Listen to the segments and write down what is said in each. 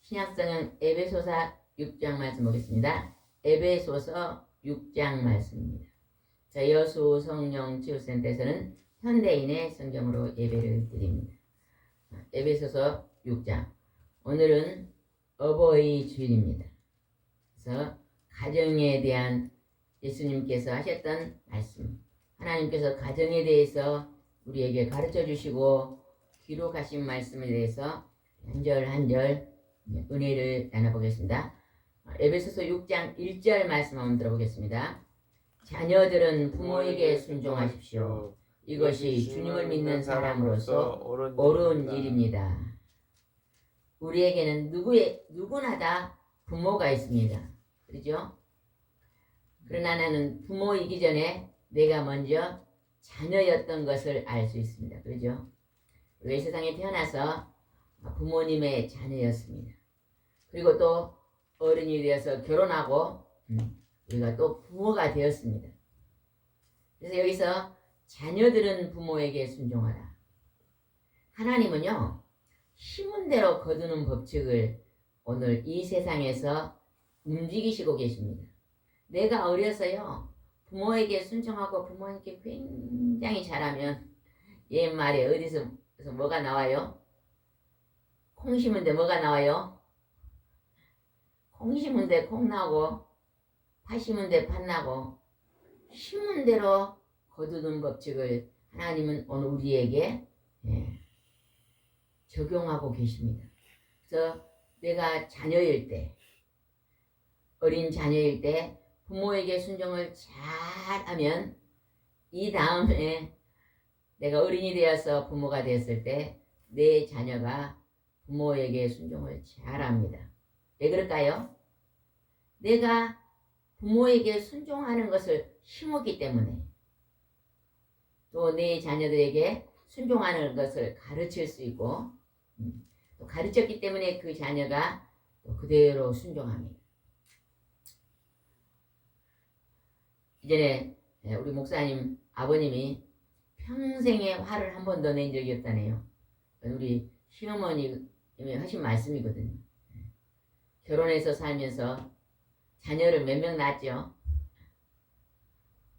신약성경 에베소서 6장 말씀 보겠습니다. 에베소서 6장 말씀입니다. 자, 여수 성령 치유센터에서는 현대인의 성경으로 예배를 드립니다. 에베소서 6장. 오늘은 어버이 주일입니다. 그래서 가정에 대한 예수님께서 하셨던 말씀, 하나님께서 가정에 대해서 우리에게 가르쳐 주시고 기록하신 말씀에 대해서 한 절 한 절 은혜를 나눠보겠습니다. 에베소서 6장 1절 말씀 한번 들어보겠습니다. 자녀들은 부모에게 순종하십시오. 이것이 주님을 믿는 사람으로서 옳은 일입니다. 우리에게는 누구나 다 부모가 있습니다. 그렇죠? 그러나 나는 부모이기 전에 내가 먼저 자녀였던 것을 알 수 있습니다. 그렇죠? 우리가 이 세상에 태어나서 부모님의 자녀였습니다. 그리고 또 어른이 되어서 결혼하고 우리가 또 부모가 되었습니다. 그래서 여기서 자녀들은 부모에게 순종하라. 하나님은요, 심은 대로 거두는 법칙을 오늘 이 세상에서 움직이시고 계십니다. 내가 어려서요, 부모에게 순종하고 부모님께 굉장히 잘하면 옛말에 어디서 뭐가 나와요? 콩 심은데 뭐가 나와요? 콩 심은데 콩 나고 팥 심은데 팥 나고 심은 대로 거두는 법칙을 하나님은 오늘 우리에게 적용하고 계십니다. 그래서 내가 자녀일 때, 어린 자녀일 때 부모에게 순종을 잘하면 이 다음에 내가 어린이 되어서 부모가 되었을 때 내 자녀가 부모에게 순종을 잘합니다. 왜 그럴까요? 내가 부모에게 순종하는 것을 심었기 때문에 또 내 자녀들에게 순종하는 것을 가르칠 수 있고 또 가르쳤기 때문에 그 자녀가 또 그대로 순종합니다. 이전에 우리 목사님 아버님이 평생에 화를 한 번도 낸 적이 없다네요. 우리 시어머니 하신 말씀이거든요. 결혼해서 살면서 자녀를 몇 명 낳았죠?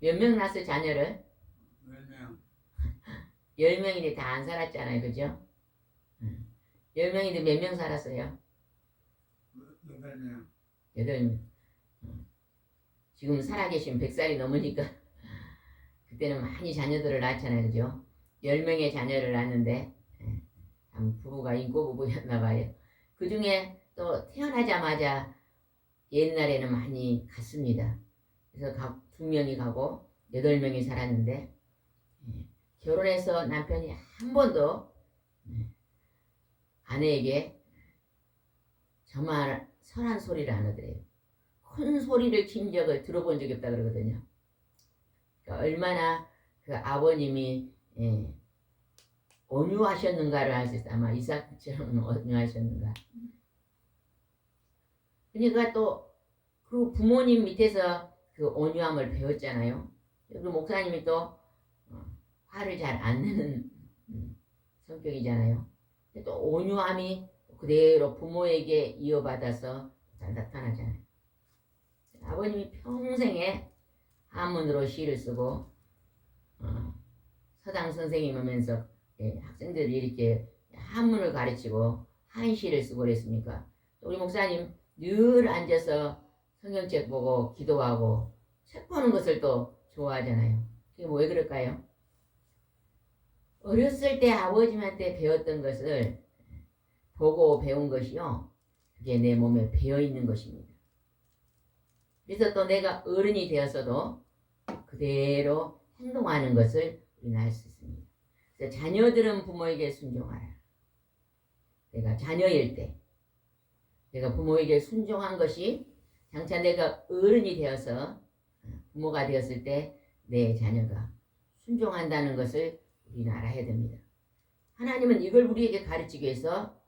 몇 명 낳았어요, 자녀를? 10명. 10명인데 다 안 살았잖아요, 그죠? 10명인데 몇 명 살았어요? 8명. 8명. 지금 살아계신 100살이 넘으니까 그때는 많이 자녀들을 낳았잖아요, 그죠? 10명의 자녀를 낳았는데 참 부부가 인꼬부부였나 봐요. 그 중에 또 태어나자마자 옛날에는 많이 갔습니다. 그래서 각 2명이 가고 8명이 살았는데 결혼해서 남편이 한 번도 아내에게 저말 선한 소리를 안 하더래요. 큰 소리를 친 적을 들어본 적이 없다 그러거든요. 그러니까 얼마나 그 아버님이 온유하셨는가를 알 수 있어요. 아마 이삭처럼 온유하셨는가. 그러니까 또 그 부모님 밑에서 그 온유함을 배웠잖아요. 그리고 목사님이 또 화를 잘 안 내는 성격이잖아요. 또 온유함이 그대로 부모에게 이어받아서 잘 나타나잖아요. 아버님이 평생에 한문으로 시를 쓰고 서당 선생님이면서 학생들이 이렇게 한문을 가르치고 한시를 쓰고 그랬으니까 우리 목사님 늘 앉아서 성경책 보고 기도하고 책 보는 것을 또 좋아하잖아요. 그게 왜 그럴까요? 어렸을 때 아버님한테 배웠던 것을 보고 배운 것이요, 그게 내 몸에 배어있는 것입니다. 그래서 또 내가 어른이 되어서도 그대로 행동하는 것을 우리는 알 수 있습니다. 그래서 자녀들은 부모에게 순종하라. 내가 자녀일 때 내가 부모에게 순종한 것이 장차 내가 어른이 되어서 부모가 되었을 때 내 자녀가 순종한다는 것을 우리는 알아야 됩니다. 하나님은 이걸 우리에게 가르치기 위해서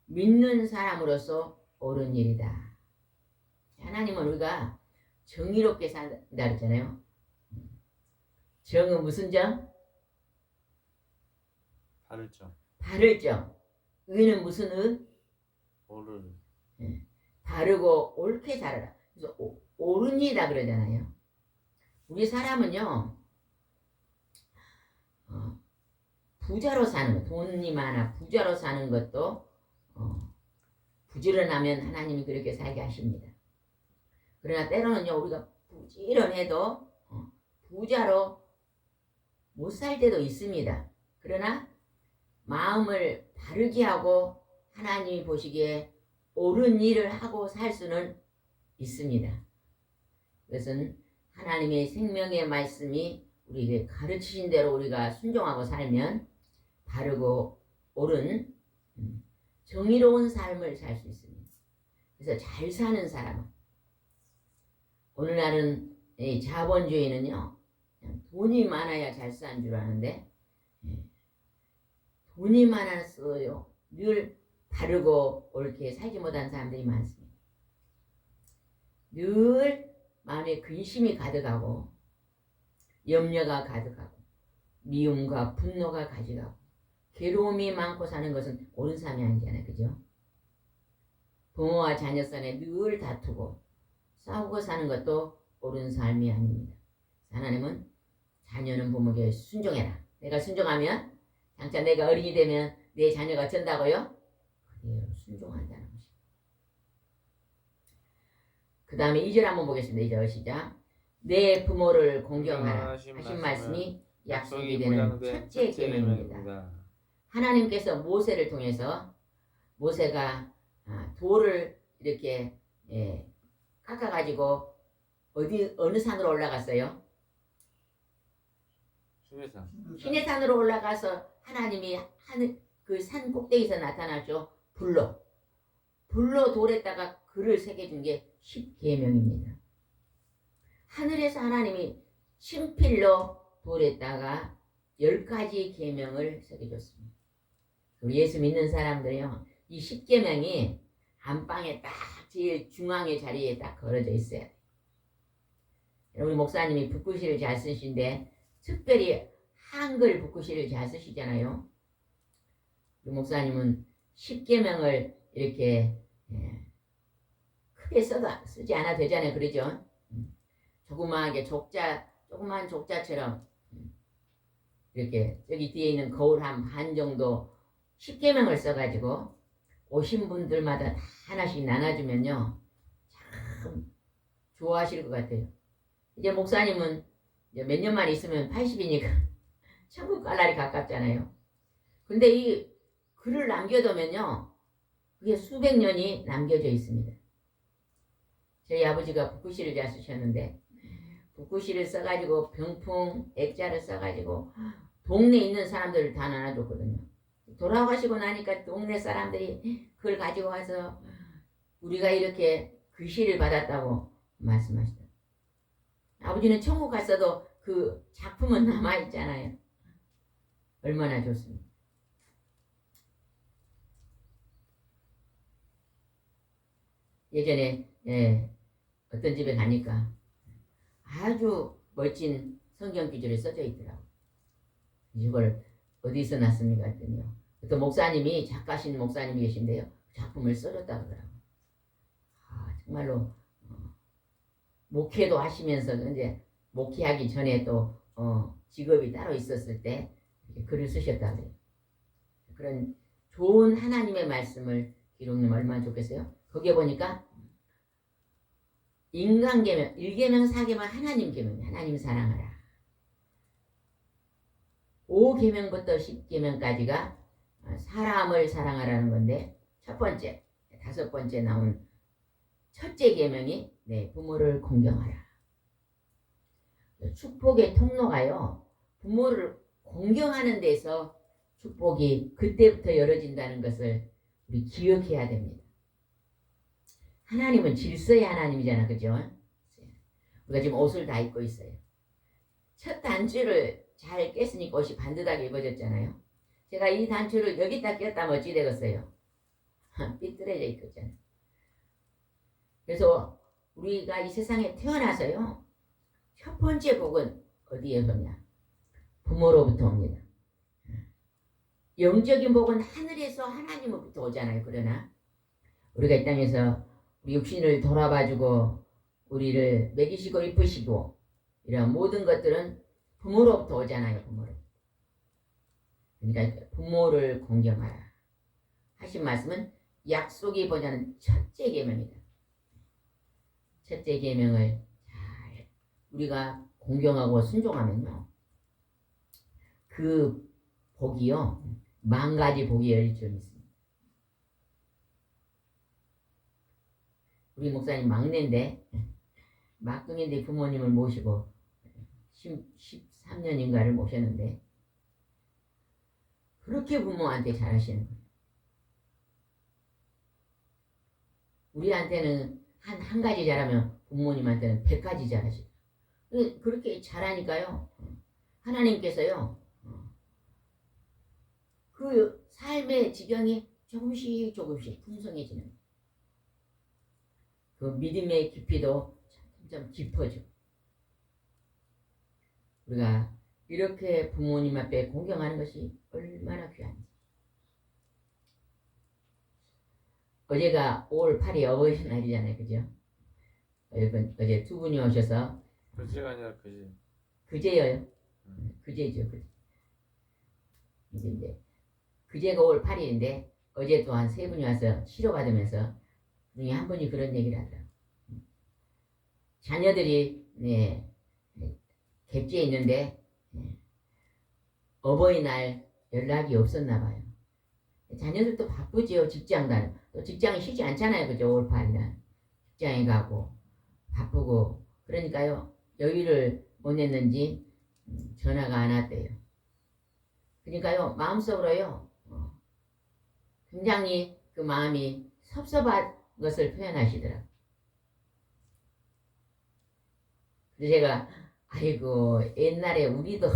믿는 사람으로서 옳은 일이다. 하나님은 우리가 정의롭게 산다 그랬잖아요. 정은 무슨 정? 바르죠. 바를 정. 의는 무슨 의? 옳은. 바르고 옳게 살아라. 그래서 옳은 일이다 그러잖아요. 우리 사람은요, 부자로 사는 것, 돈이 많아 부자로 사는 것도 부지런하면 하나님이 그렇게 살게 하십니다. 그러나 때로는요, 우리가 부지런해도 부자로 못 살 때도 있습니다. 그러나 마음을 바르게 하고 하나님이 보시기에 옳은 일을 하고 살 수는 있습니다. 그것은 하나님의 생명의 말씀이 우리에게 가르치신 대로 우리가 순종하고 살면 바르고 옳은 정의로운 삶을 살 수 있습니다. 그래서 잘 사는 사람은, 오늘날은 자본주의는요, 그냥 돈이 많아야 잘 사는 줄 아는데 돈이 많았어요. 늘 바르고 옳게 살지 못한 사람들이 많습니다. 늘 마음에 근심이 가득하고 염려가 가득하고 미움과 분노가 가득하고 괴로움이 많고 사는 것은 옳은 삶이 아니잖아요. 그죠? 부모와 자녀 간에 늘 다투고 싸우고 사는 것도 옳은 삶이 아닙니다. 하나님은 자녀는 부모에게 순종해라. 내가 순종하면 장차 내가 어린이 되면 내 자녀가 전다고요? 그대로 순종한다는 것입니다. 그 다음에 2절 한번 보겠습니다. 2절 시작. 내 부모를 공경하라 하신 말씀이 약속이 되는 첫째 계명입니다. 하나님께서 모세를 통해서 모세가 돌을 이렇게 깎아가지고 어느 산으로 올라갔어요? 시내산으로 올라가서 하나님이 그 산 꼭대기에서 나타나죠. 불로 돌에다가 글을 새겨준 게 10계명입니다. 하늘에서 하나님이 친필로 돌에다가 10가지 계명을 새겨줬습니다. 우리 예수 믿는 사람들이요, 이 10계명이 안방에 딱 제일 중앙의 자리에 딱 걸어져 있어요. 우리 목사님이 붓글씨를 잘 쓰신데 특별히 한글 붓글씨를 잘 쓰시잖아요. 우리 목사님은 10계명을 이렇게 크게 쓰지 않아도 되잖아요. 그러죠? 조그마하게 조그만 족자처럼 이렇게 저기 뒤에 있는 거울 한 반 정도 10계명을 써가지고 오신 분들마다 다 하나씩 나눠주면요, 참 좋아하실 것 같아요. 이제 목사님은 이제 몇 년만 있으면 80이니까 천국 갈 날이 가깝잖아요. 근데 이 글을 남겨두면요, 그게 수백 년이 남겨져 있습니다. 저희 아버지가 붓글씨를 잘 쓰셨는데 붓글씨를 써가지고 병풍 액자를 써가지고 동네에 있는 사람들을 다 나눠줬거든요. 돌아가시고 나니까 동네 사람들이 그걸 가지고 와서 우리가 이렇게 글씨를 받았다고 말씀하시더라고요. 아버지는 천국 갔어도 그 작품은 남아있잖아요. 얼마나 좋습니까? 예전에 어떤 집에 가니까 아주 멋진 성경 기절이 써져 있더라고요. 이걸 어디서 났습니까? 했더니요, 어떤 목사님이, 작가신 목사님이 계신데요, 작품을 써줬다고 그러더라고요. 정말로 목회도 하시면서 이제 목회하기 전에 또 직업이 따로 있었을 때 글을 쓰셨다고 해요. 그런 좋은 하나님의 말씀을 기록하면 얼마나 좋겠어요? 거기에 보니까 인간계명, 1계명, 4계명 하나님 계명, 하나님 사랑하라. 5계명부터 10계명까지가 사람을 사랑하라는 건데, 첫 번째, 5번째 나온 첫째 계명이 내 부모를 공경하라. 축복의 통로가요, 부모를 공경하는 데서 축복이 그때부터 열어진다는 것을 우리 기억해야 됩니다. 하나님은 질서의 하나님이잖아, 그죠? 우리가 지금 옷을 다 입고 있어요. 첫 단추를 잘 깼으니까 옷이 반듯하게 입어졌잖아요. 제가 이 단추를 여기다 꼈다면 어찌 되겠어요? 삐뚤어져 있겠잖아요. 그래서 우리가 이 세상에 태어나서요, 첫 번째 복은 어디에서 오냐? 부모로부터 옵니다. 영적인 복은 하늘에서 하나님으로부터 오잖아요. 그러나 우리가 이 땅에서 우리 육신을 돌아봐주고 우리를 먹이시고 이쁘시고 이런 모든 것들은 부모로부터 오잖아요. 부모로. 그러니까 부모를 공경하라 하신 말씀은 약속이 보자는 첫째 계명이다. 첫째 계명을 잘 우리가 공경하고 순종하면요, 그 복이요 10,000가지 복이 열릴 줄 믿습니다. 우리 목사님 막내인데 막둥이인데 부모님을 모시고 13년인가를 모셨는데 그렇게 부모한테 잘하시는 거예요. 우리한테는 한 가지 잘하면 부모님한테는 100가지 잘하시고 그렇게 잘하니까요 하나님께서요 그 삶의 지경이 조금씩 풍성해지는 그 믿음의 깊이도 점점 깊어지고 우리가 이렇게 부모님 앞에 공경하는 것이 얼마나 귀한지. 어제가 5월 8일 어버이날이잖아요. 그죠? 어제 두 분이 오셔서 그제가 아니라 그제. 그제요. 그제죠. 그제. 이제 그제가 5월 8일인데 어제 또 한 세 분이 와서 치료받으면서 중에 한 분이 그런 얘기를 하더라고요. 자녀들이 객지에 있는데 어버이날 연락이 없었나 봐요. 자녀들도 바쁘지요. 직장도 안, 또 직장이 쉬지 않잖아요. 그죠? 5월 8일날 직장에 가고 바쁘고 그러니까요 여유를 못 냈는지 전화가 안 왔대요. 그러니까요 마음속으로요 굉장히 그 마음이 섭섭한 것을 표현하시더라고요. 그래서 제가 아이고 옛날에 우리도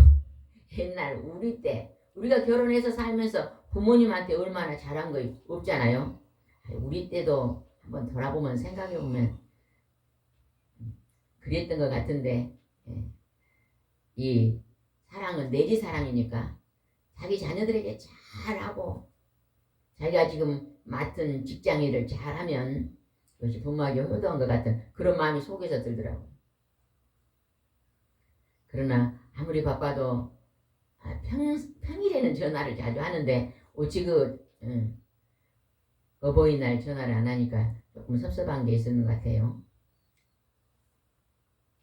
옛날 우리 때 우리가 결혼해서 살면서 부모님한테 얼마나 잘한 거 없잖아요. 우리 때도 한번 돌아보면 생각해보면 그랬던 것 같은데 이 사랑은 내지 사랑이니까 자기 자녀들에게 잘하고 자기가 지금 맡은 직장 일을 잘하면 그것이 부모에게 효도한 것 같은 그런 마음이 속에서 들더라고요. 그러나 아무리 바빠도 평일에는 전화를 자주 하는데 어찌 어버이날 전화를 안 하니까 조금 섭섭한 게 있었는 것 같아요.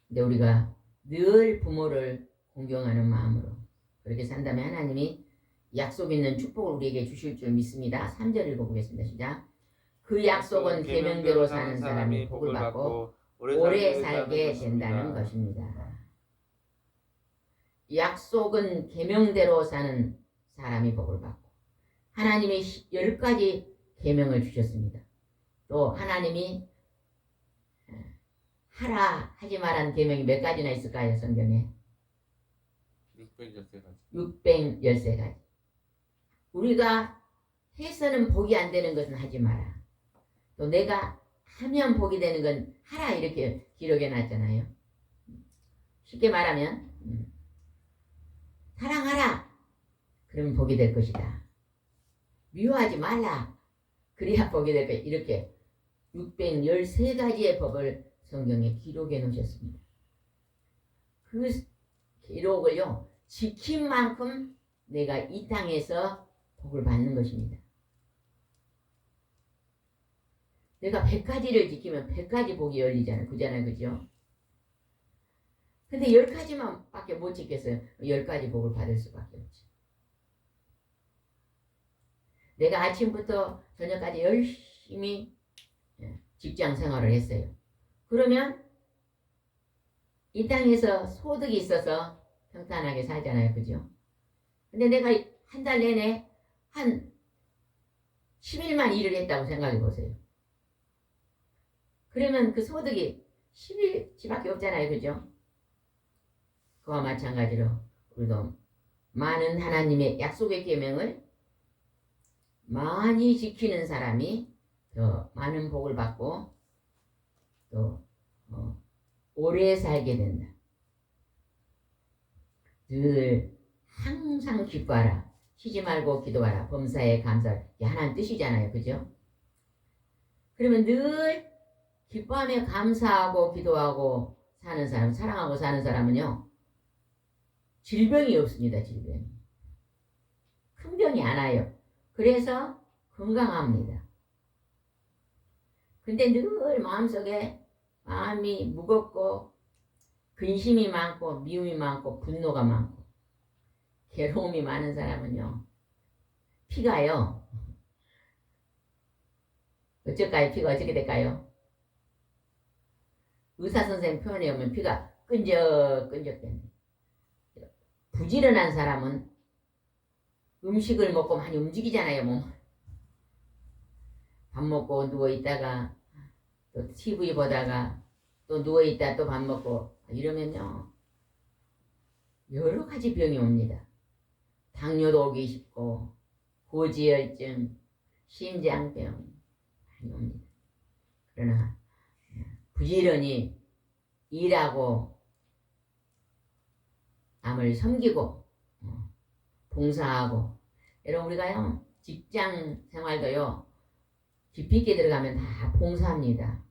근데 우리가 늘 부모를 공경하는 마음으로 그렇게 산다면 하나님이 약속 있는 축복을 우리에게 주실 줄 믿습니다. 3절 읽어보겠습니다. 시작. 그 약속은 계명대로 사는 사람이 복을 받고 오래 살게 된다는 것입니다. 약속은 계명대로 사는 사람이 복을 받고 하나님이 10가지 계명을 주셨습니다. 또 하나님이 하라 하지 말한 계명이 몇 가지나 있을까요? 성경에 613가지. 613가지. 우리가 해서는 복이 안 되는 것은 하지 마라. 또 내가 하면 복이 되는 건 하라 이렇게 기록해 놨잖아요. 쉽게 말하면 사랑하라. 그러면 복이 될 것이다. 미워하지 말라. 그래야 복이 될 것이다. 이렇게 613가지의 법을 성경에 기록해 놓으셨습니다. 그 기록을요 지킨 만큼 내가 이 땅에서 복을 받는 것입니다. 내가 100가지를 지키면 100가지 복이 열리잖아요. 그잖아요. 그죠? 근데 10가지만 밖에 못 지켰어요. 10가지 복을 받을 수밖에 없죠. 내가 아침부터 저녁까지 열심히 직장 생활을 했어요. 그러면 이 땅에서 소득이 있어서 평탄하게 살잖아요. 그죠? 근데 내가 한 달 내내 한 10일만 일을 했다고 생각해 보세요. 그러면 그 소득이 10일치밖에 없잖아요. 그죠? 그와 마찬가지로 우리도 많은 하나님의 약속의 계명을 많이 지키는 사람이 더 많은 복을 받고 또 오래 살게 된다. 늘 항상 기뻐하라. 쉬지 말고 기도하라. 범사에 감사하라. 이게 하나님 뜻이잖아요. 그죠? 그러면 늘 기뻐하며 감사하고 기도하고 사는 사람, 사랑하고 사는 사람은요, 질병이 없습니다. 질병이. 큰 병이 안 와요. 그래서 건강합니다. 근데 늘 마음속에 마음이 무겁고 근심이 많고 미움이 많고 분노가 많고 괴로움이 많은 사람은요, 피가요, 어쩔까요? 피가 어떻게 될까요? 의사선생님 표현에 보면 피가 끈적끈적됩니다. 부지런한 사람은 음식을 먹고 많이 움직이잖아요. 몸. 밥 먹고 누워있다가 또 TV 보다가 또 누워있다 또 밥 먹고 이러면요, 여러 가지 병이 옵니다. 당뇨도 오기 쉽고 고지혈증, 심장병 많이 옵니다. 그러나 부지런히 일하고 남을 섬기고 봉사하고, 여러분 우리가요 직장 생활도요 깊이 있게 들어가면 다 봉사합니다.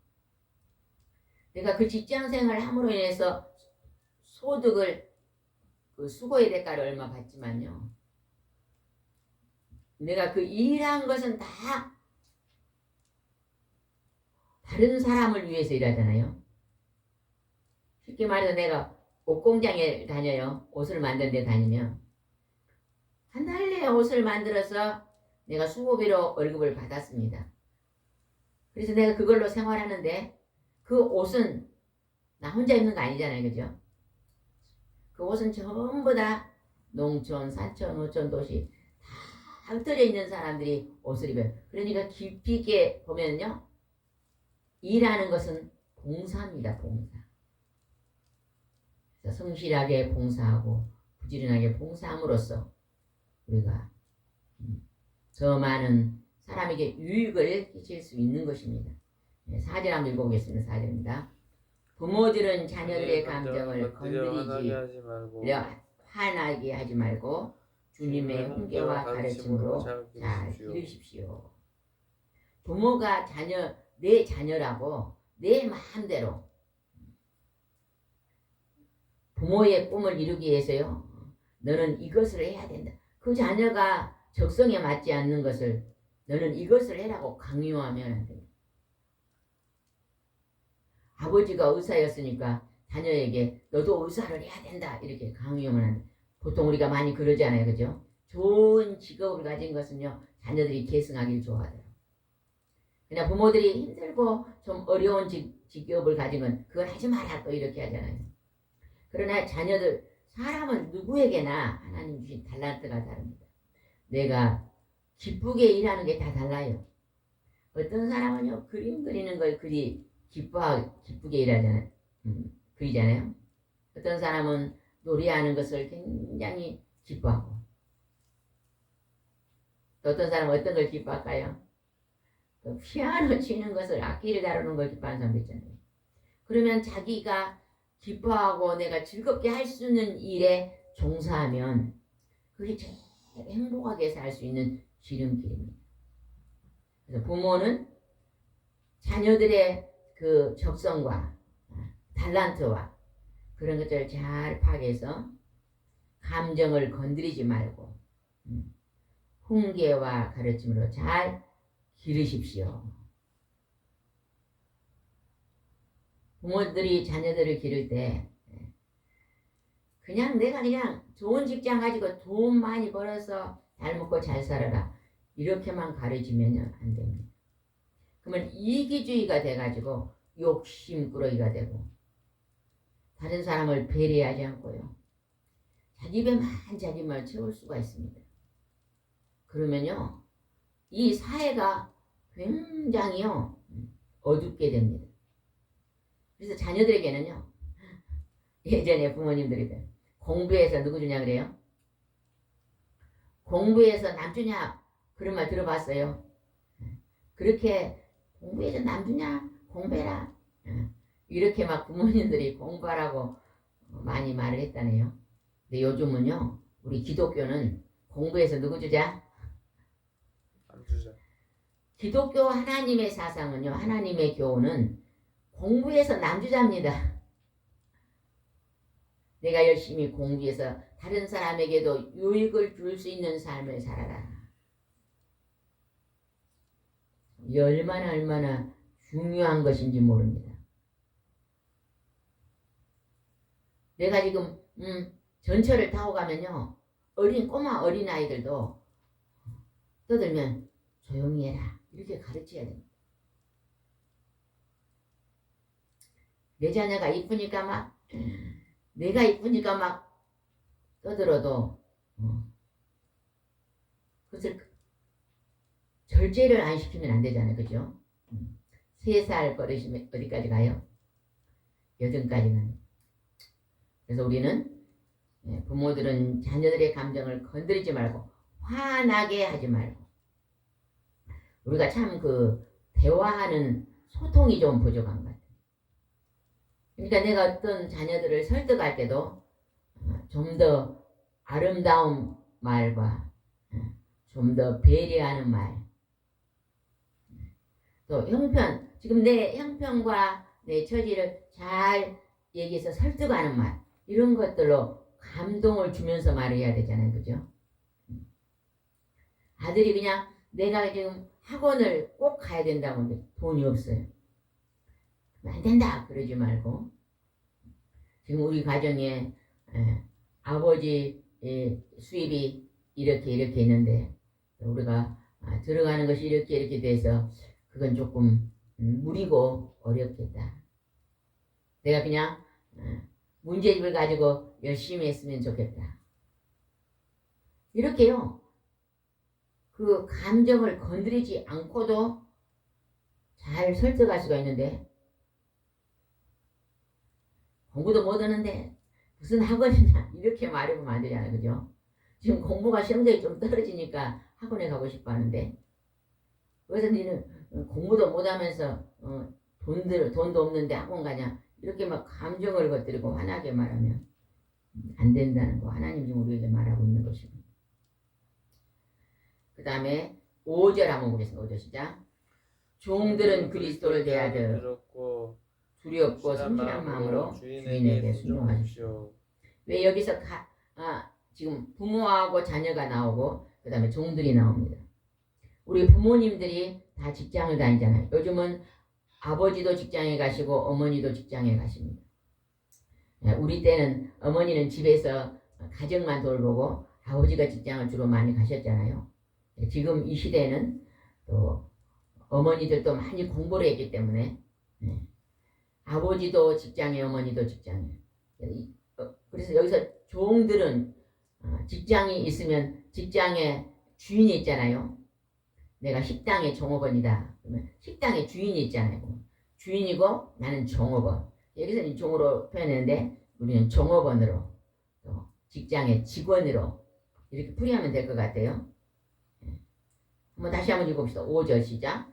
내가 그 직장 생활을 함으로 인해서 소득을, 그 수고의 대가를 얼마 받지만요, 내가 그 일한 것은 다 다른 사람을 위해서 일하잖아요. 쉽게 말해서 내가 옷공장에 다녀요. 옷을 만드는 데 다니면 한 달 내에 옷을 만들어서 내가 수고비로 월급을 받았습니다. 그래서 내가 그걸로 생활하는데 그 옷은 나 혼자 입는 거 아니잖아요. 그죠? 그 옷은 전부 다 농촌, 산촌, 노촌, 도시 다 흩어져 있는 사람들이 옷을 입어요. 그러니까 깊이 있게 보면요, 일하는 것은 봉사입니다. 봉사. 그래서 성실하게 봉사하고 부지런하게 봉사함으로써 우리가 더 많은 사람에게 유익을 끼칠 수 있는 것입니다. 4절 한번 읽어보겠습니다. 4절입니다. 부모들은 자녀들의 감정을 건드리지 화나게 하지 말고 주님의 훈계와 가르침으로 잘 기르십시오. 부모가 내 자녀라고 내 마음대로 부모의 꿈을 이루기 위해서요, 너는 이것을 해야 된다. 그 자녀가 적성에 맞지 않는 것을 너는 이것을 해라고 강요하면 안 됩니다. 아버지가 의사였으니까 자녀에게 너도 의사를 해야 된다 이렇게 강요하면 안 돼. 보통 우리가 많이 그러잖아요. 그죠? 좋은 직업을 가진 것은요, 자녀들이 계승하길 좋아해요. 그냥 부모들이 힘들고 좀 어려운 직업을 가진 건 그걸 하지 마라 또 이렇게 하잖아요. 그러나 자녀들, 사람은 누구에게나 하나님 주신 달란트가 다릅니다. 내가 기쁘게 일하는 게 다 달라요. 어떤 사람은요, 그림 그리는 걸 기쁘게 일하잖아요. 그리잖아요. 어떤 사람은 노래하는 것을 굉장히 기뻐하고, 또 어떤 사람은 어떤 걸 기뻐할까요? 또 피아노 치는 것을, 악기를 다루는 걸 기뻐하는 사람도 있잖아요. 그러면 자기가 기뻐하고 내가 즐겁게 할 수 있는 일에 종사하면 그게 제일 행복하게 살 수 있는 지름길입니다. 그래서 부모는 자녀들의 그 적성과 달란트와 그런 것들을 잘 파악해서 감정을 건드리지 말고 훈계와 가르침으로 잘 기르십시오. 부모들이 자녀들을 기를 때 내가 그냥 좋은 직장 가지고 돈 많이 벌어서 잘 먹고 잘 살아라 이렇게만 가르치면 안 됩니다. 그러면 이기주의가 돼가지고 욕심꾸러기가 되고 다른 사람을 배려하지 않고요, 자기 배만 자기만 채울 수가 있습니다. 그러면요, 이 사회가 굉장히요 어둡게 됩니다. 그래서 자녀들에게는요, 예전에 부모님들이 공부해서 누구 주냐 그래요? 공부해서 남 주냐 그런 말 들어봤어요? 그렇게 공부해서 남 주냐 공부해라 이렇게 막 부모님들이 공부하라고 많이 말을 했다네요. 근데 요즘은요, 우리 기독교는 공부해서 누구 주자? 안 주자. 기독교 하나님의 사상은요, 하나님의 교훈은 공부해서 남주자입니다. 내가 열심히 공부해서 다른 사람에게도 유익을 줄 수 있는 삶을 살아라. 이 얼마나 중요한 것인지 모릅니다. 내가 지금 전철을 타고 가면요, 꼬마 어린아이들도 떠들면 조용히 해라 이렇게 가르쳐야 됩니다. 내 자녀가 이쁘니까 막 내가 이쁘니까 막 떠들어도 그것을 절제를 안 시키면 안 되잖아요. 그죠? 3살 버릇이면 어디까지 가요? 8까지는. 그래서 우리는 부모들은 자녀들의 감정을 건드리지 말고 화나게 하지 말고, 우리가 참 그 대화하는 소통이 좀 부족한 것 같아요. 그러니까 내가 어떤 자녀들을 설득할 때도 좀 더 아름다운 말과 좀 더 배려하는 말, 또 형편, 지금 내 형편과 내 처지를 잘 얘기해서 설득하는 말, 이런 것들로 감동을 주면서 말해야 되잖아요. 그죠? 아들이 그냥 내가 지금 학원을 꼭 가야 된다고 하는데 돈이 없어요. 안 된다 그러지 말고, 지금 우리 가정에 아버지 수입이 이렇게 있는데 우리가 들어가는 것이 이렇게 돼서 그건 조금 무리고 어렵겠다. 내가 그냥 문제집을 가지고 열심히 했으면 좋겠다. 이렇게요. 그 감정을 건드리지 않고도 잘 설득할 수가 있는데, 공부도 못하는데 무슨 학원이냐 이렇게 말해보면 안 되잖아요. 그죠? 지금 공부가 성적이 좀 떨어지니까 학원에 가고 싶어 하는데, 그래서 니는 공부도 못하면서 돈도 없는데 학원 가냐 이렇게 막 감정을 겉들이고 화나게 말하면 안 된다는 거 하나님 지금 우리에게 말하고 있는 것입니다. 그 다음에 5절 한번 보겠습니다. 5절 시작. 종들은 그리스도를 대하듯 두렵고 성실한 마음으로 주인에게 순종하십시오. 왜 여기서 지금 부모하고 자녀가 나오고 그 다음에 종들이 나옵니다. 우리 부모님들이 다 직장을 다니잖아요. 요즘은 아버지도 직장에 가시고 어머니도 직장에 가십니다. 우리 때는 어머니는 집에서 가정만 돌보고 아버지가 직장을 주로 많이 가셨잖아요. 지금 이 시대는 또 어머니들도 많이 공부를 했기 때문에 아버지도 직장에 어머니도 직장에. 그래서 여기서 종들은 직장이 있으면 직장에 주인이 있잖아요. 내가 식당의 종업원이다. 그러면 식당의 주인이 있잖아요. 주인이고 나는 종업원. 여기서는 종으로 표현했는데 우리는 종업원으로, 또 직장의 직원으로 이렇게 풀이하면 될 것 같아요. 한번 다시 한번 읽어봅시다. 5절 시작.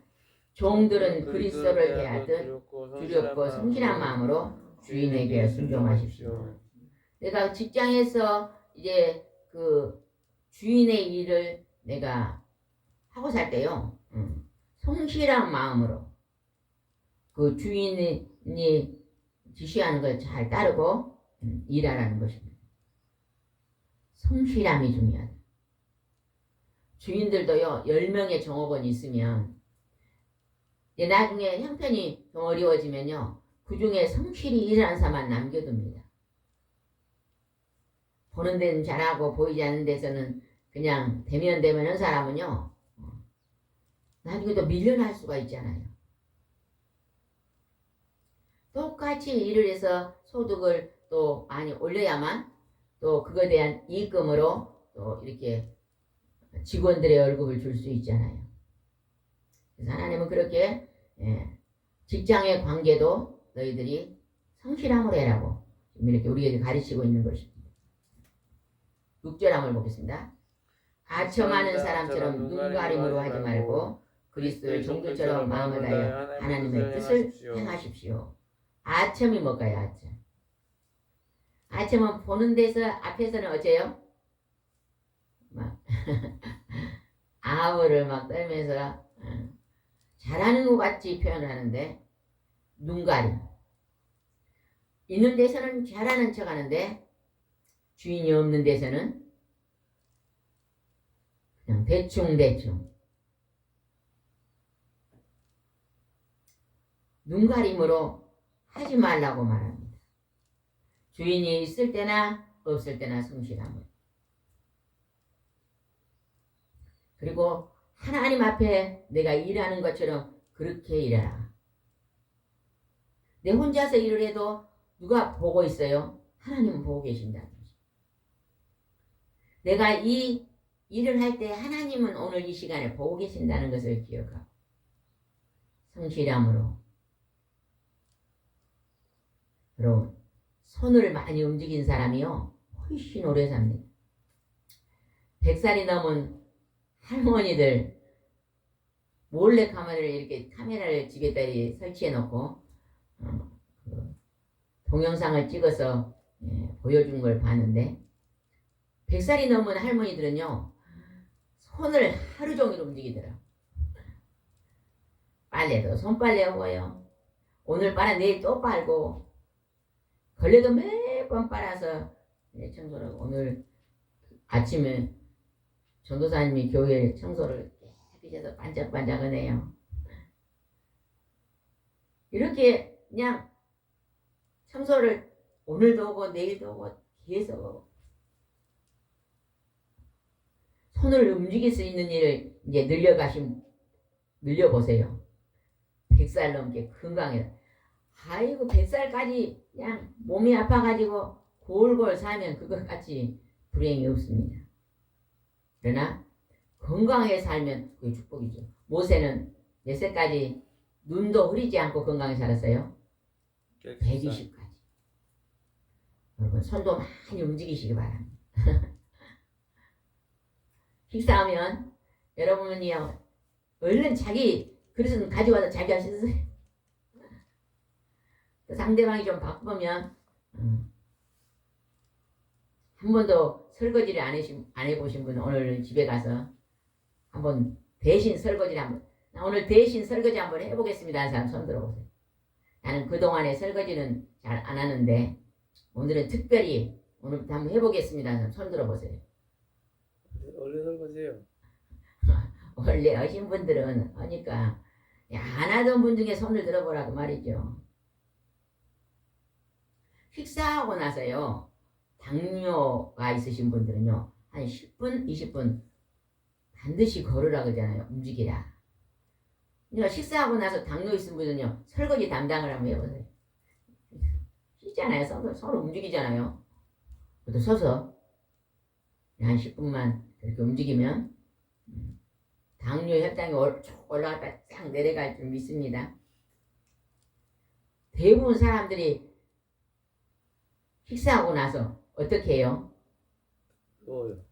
종들은 그리스도를 대하듯 두렵고 성실한 마음으로 주인에게 순종하십시오. 내가 직장에서 이제 그 주인의 일을 내가 하고 살 때요, 성실한 마음으로 그 주인이 지시하는 걸 잘 따르고 일하라는 것입니다. 성실함이 중요하다. 주인들도요, 10명의 종업원이 있으면 나중에 형편이 좀 어려워지면요, 그 중에 성실히 일하는 사람만 남겨둡니다. 보는 데는 잘하고 보이지 않는 데서는 그냥 대면 한 사람은요, 나중에 또 밀려날 수가 있잖아요. 똑같이 일을 해서 소득을 또 많이 올려야만 또 그거에 대한 이익금으로 또 이렇게 직원들의 월급을 줄 수 있잖아요. 그래서 하나님은 그렇게 직장의 관계도 너희들이 성실함으로 해라고 이렇게 우리에게 가르치고 있는 것입니다. 6절 한번 보겠습니다. 아첨하는 사람처럼 눈가림으로 하지 말고 그리스도의 종들처럼 마음을 다하여 하나님의 뜻을 행하십시오. 아첨이 뭘까요? 아첨. 아첨은 보는 데서 앞에서는 어째요? 막 아우를 막 떨면서 잘하는 것 같이 표현을 하는데 눈가림. 있는 데서는 잘하는 척 하는데 주인이 없는 데서는 그냥 대충 눈가림으로 하지 말라고 말합니다. 주인이 있을 때나 없을 때나 성실함을. 그리고 하나님 앞에 내가 일하는 것처럼 그렇게 일해라. 내 혼자서 일을 해도 누가 보고 있어요? 하나님은 보고 계신다는 거죠. 내가 이 일을 할 때 하나님은 오늘 이 시간에 보고 계신다는 것을 기억하고 성실함으로. 여러분, 손을 많이 움직인 사람이요 훨씬 오래 삽니다. 100살이 넘은 할머니들 몰래 카메라를 집에다 설치해 놓고 동영상을 찍어서 보여준 걸 봤는데 100살이 넘은 할머니들은요 손을 하루 종일 움직이더라. 빨래도 손빨래 하고요. 오늘 빨아 내일 또 빨고 걸레도 매번 빨아서 청소를 하고. 오늘 아침에 전도사님이 교회 청소를 깨끗해서 반짝반짝하네요. 이렇게 그냥 청소를 오늘도 하고 내일도 하고 계속 하고 손을 움직일 수 있는 일을 이제 늘려보세요. 100살 넘게 건강해. 아이고 100살까지 그냥 몸이 아파가지고 골골 살면 그것같이 불행이 없습니다. 그러나 건강하게 살면 그게 축복이죠. 모세는 몇 살까지 눈도 흐리지 않고 건강히 살았어요? 120까지. 여러분 손도 많이 움직이시기 바랍니다. 식사하면 여러분이요 얼른 자기 그릇은 가져와서 자기가 씻으세요. 상대방이 좀 바쁘면 한 번도 설거지를 안 해보신 분은 오늘 집에 가서 한번 대신 설거지를 나 오늘 대신 설거지 한번 해보겠습니다 하는 사람 손 들어보세요. 나는 그동안에 설거지는 잘 안 하는데 오늘은 특별히 오늘부터 한번 해보겠습니다 하는 사람 손 들어보세요. 원래 설거지해요. 원래 하신 분들은 하니까 안 하던 분 중에 손을 들어보라고 말이죠. 식사하고 나서요 당뇨가 있으신 분들은요 한 10분 20분 반드시 걸으라 그러잖아요. 움직이라. 그러니까 식사하고 나서 당뇨 있으신 분은요 설거지 담당을 한번 해보세요. 쉬잖아요. 손을 움직이잖아요. 또 서서 한 10분만 이렇게 움직이면 당뇨 혈당이 올라갔다 쫙 내려갈 줄 믿습니다. 대부분 사람들이 식사하고 나서 어떻게 해요? 누워요.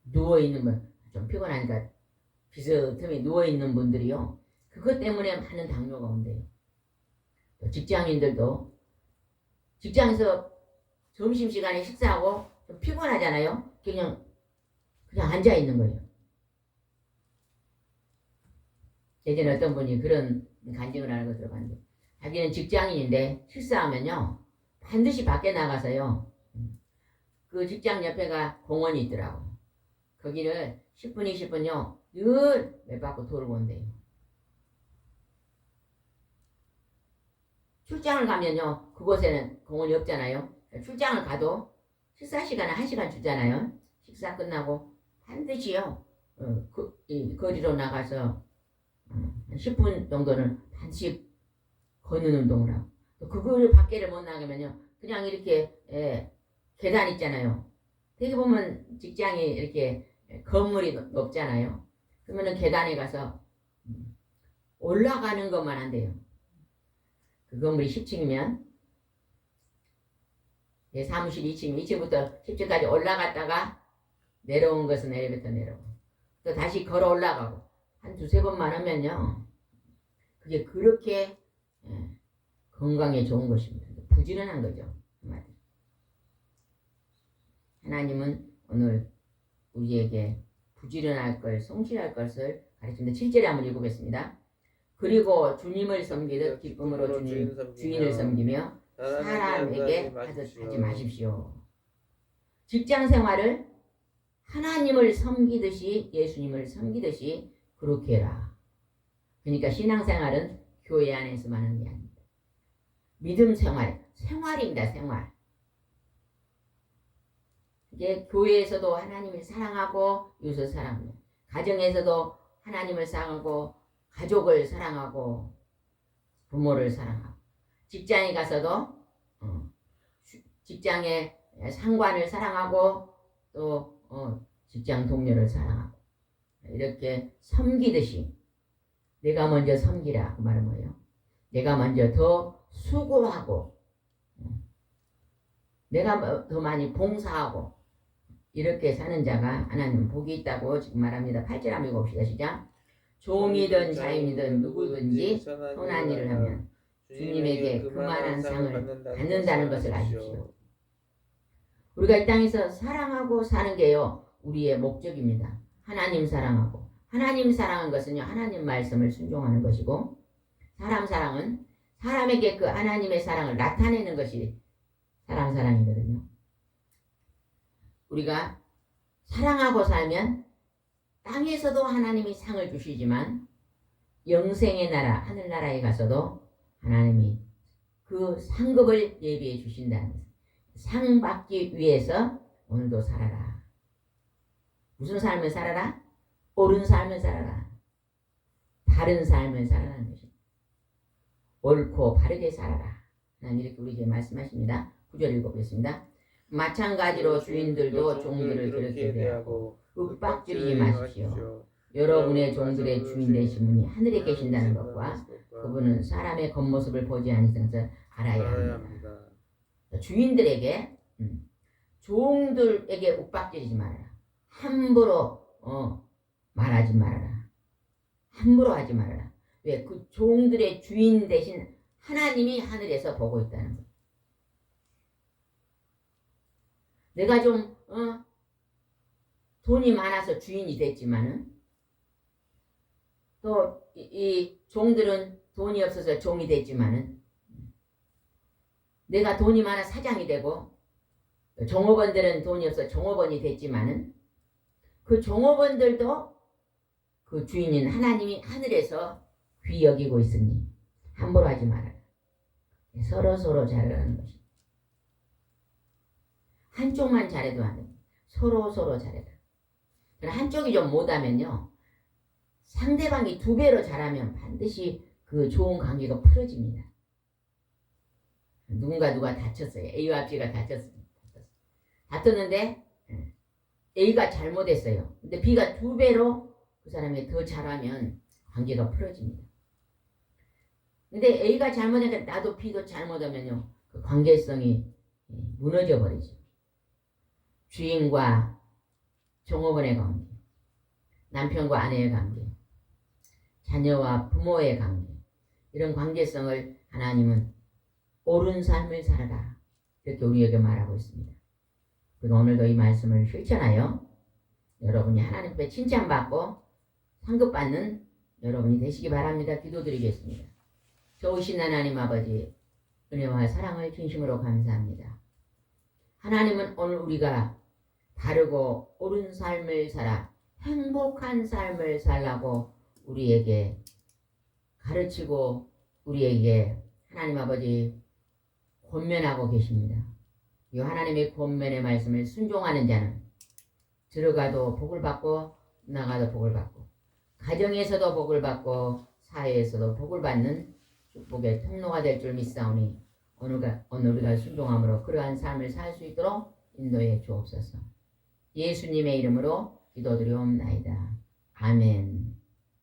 누워있는 분, 좀 피곤하니까 비스듬히 누워있는 분들이요. 그것 때문에 많은 당뇨가 온대요. 또 직장인들도 직장에서 점심시간에 식사하고 좀 피곤하잖아요. 그냥 앉아있는 거예요. 예전에 어떤 분이 그런 간증을 하는 거 들어봤는데 자기는 직장인인데 식사하면요 반드시 밖에 나가서요 그 직장 옆에가 공원이 있더라고. 거기를 10분 20분요 늘 몇 바퀴 돌고 온대요. 출장을 가면요 그곳에는 공원이 없잖아요. 출장을 가도 식사 시간에 1시간 주잖아요. 식사 끝나고 반드시요 이 거리로 나가서 10분 정도는 반드시 걷는 운동을 하고 또 그걸 밖에를 못 나가면요 그냥 이렇게 계단 있잖아요. 되게 보면 직장이 이렇게 건물이 높잖아요. 그러면은 계단에 가서 올라가는 것만 한대요. 그 건물이 10층이면 사무실 2층, 2층부터 10층까지 올라갔다가 내려온 것은 엘리베이터 내려오고 또 다시 걸어 올라가고 한 두세 번만 하면요 그게 그렇게 건강에 좋은 것입니다. 부지런한 거죠. 하나님은 오늘 우리에게 부지런할 걸, 성실할 것을 가르칩니다. 7절에 한번 읽어보겠습니다. 그리고 주님을 섬기듯 기쁨으로 주인을 섬기며 사람에게 하지 마십시오. 직장 생활을 하나님을 섬기듯이 예수님을 섬기듯이 그렇게 해라. 그러니까 신앙생활은 교회 안에서만 하는 게 아닙니다. 믿음 생활입니다. 생활. 이게 교회에서도 하나님을 사랑하고 이웃을 사랑하며, 가정에서도 하나님을 사랑하고 가족을 사랑하고 부모를 사랑하고, 직장에 가서도 직장의 상관을 사랑하고 또 직장 동료를 사랑하고, 이렇게 섬기듯이 내가 먼저 섬기라. 그 말은 뭐예요? 내가 먼저 더 수고하고 내가 더 많이 봉사하고 이렇게 사는 자가 하나님 복이 있다고 지금 말합니다. 8절 한번 읽어봅시다. 시작. 종이든 자유이든 누구든지 선한 일을 하면 주님에게 그만한 상을 받는다는 것을 아십시오. 우리가 이 땅에서 사랑하고 사는 게요, 우리의 목적입니다. 하나님 사랑하고, 하나님 사랑한 것은요, 하나님 말씀을 순종하는 것이고, 사람 사랑은 사람에게 그 하나님의 사랑을 나타내는 것이 사랑이거든요. 우리가 사랑하고 살면 땅에서도 하나님이 상을 주시지만 영생의 나라, 하늘나라에 가서도 하나님이 그 상급을 예비해 주신다는 거예요. 상 받기 위해서 오늘도 살아라. 무슨 삶을 살아라? 옳은 삶을 살아라. 바른 삶을 살아라는 것입니다. 옳고 바르게 살아라. 하나님 이렇게 우리에게 말씀하십니다. 9절 읽어보겠습니다. 마찬가지로 주인들도 종들을 그렇게 대하고 윽박지르지 마십시오. 여러분의 종들의 주인 되신 분이 하늘에 계신다는 것과 그분은 사람의 겉모습을 보지 않으시는 것을 알아야 합니다. 주인들에게, 종들에게 윽박지르지 말아라. 함부로 말하지 말아라. 함부로 하지 말아라. 왜? 그 종들의 주인 대신 하나님이 하늘에서 보고 있다는 거예요. 내가 좀 돈이 많아서 주인이 됐지만은 또 이 종들은 돈이 없어서 종이 됐지만은, 내가 돈이 많아 사장이 되고 종업원들은 돈이 없어 종업원이 됐지만은 그 종업원들도 그 주인인 하나님이 하늘에서 귀 여기고 있으니 함부로 하지 말아라. 서로 잘하는 것입니다. 한쪽만 잘해도 안 됩니다. 서로 잘해라. 한쪽이 좀 못하면요, 상대방이 2배로 잘하면 반드시 그 좋은 관계가 풀어집니다. 누가 다쳤어요. A와 B가 다퉜는데 A가 잘못했어요. 근데 B가 2배로 그 사람이 더 잘하면 관계가 풀어집니다. 근데 A가 잘못하니까 나도 B도 잘못하면요, 그 관계성이 무너져 버리죠. 주인과 종업원의 관계, 남편과 아내의 관계, 자녀와 부모의 관계, 이런 관계성을 하나님은 옳은 삶을 살아라, 이렇게 우리에게 말하고 있습니다. 그리고 오늘도 이 말씀을 실천하여 여러분이 하나님 앞에 칭찬받고 상급받는 여러분이 되시기 바랍니다. 기도드리겠습니다. 좋으신 하나님 아버지, 은혜와 사랑을 진심으로 감사합니다. 하나님은 오늘 우리가 바르고 옳은 삶을 살아 행복한 삶을 살라고 우리에게 가르치고 우리에게 하나님 아버지 권면하고 계십니다. 이 하나님의 권면의 말씀을 순종하는 자는 들어가도 복을 받고 나가도 복을 받고 가정에서도 복을 받고 사회에서도 복을 받는 축복의 통로가 될 줄 믿사오니 오늘 우리가 순종함으로 그러한 삶을 살 수 있도록 인도해 주옵소서. 예수님의 이름으로 기도드리옵나이다. 아멘.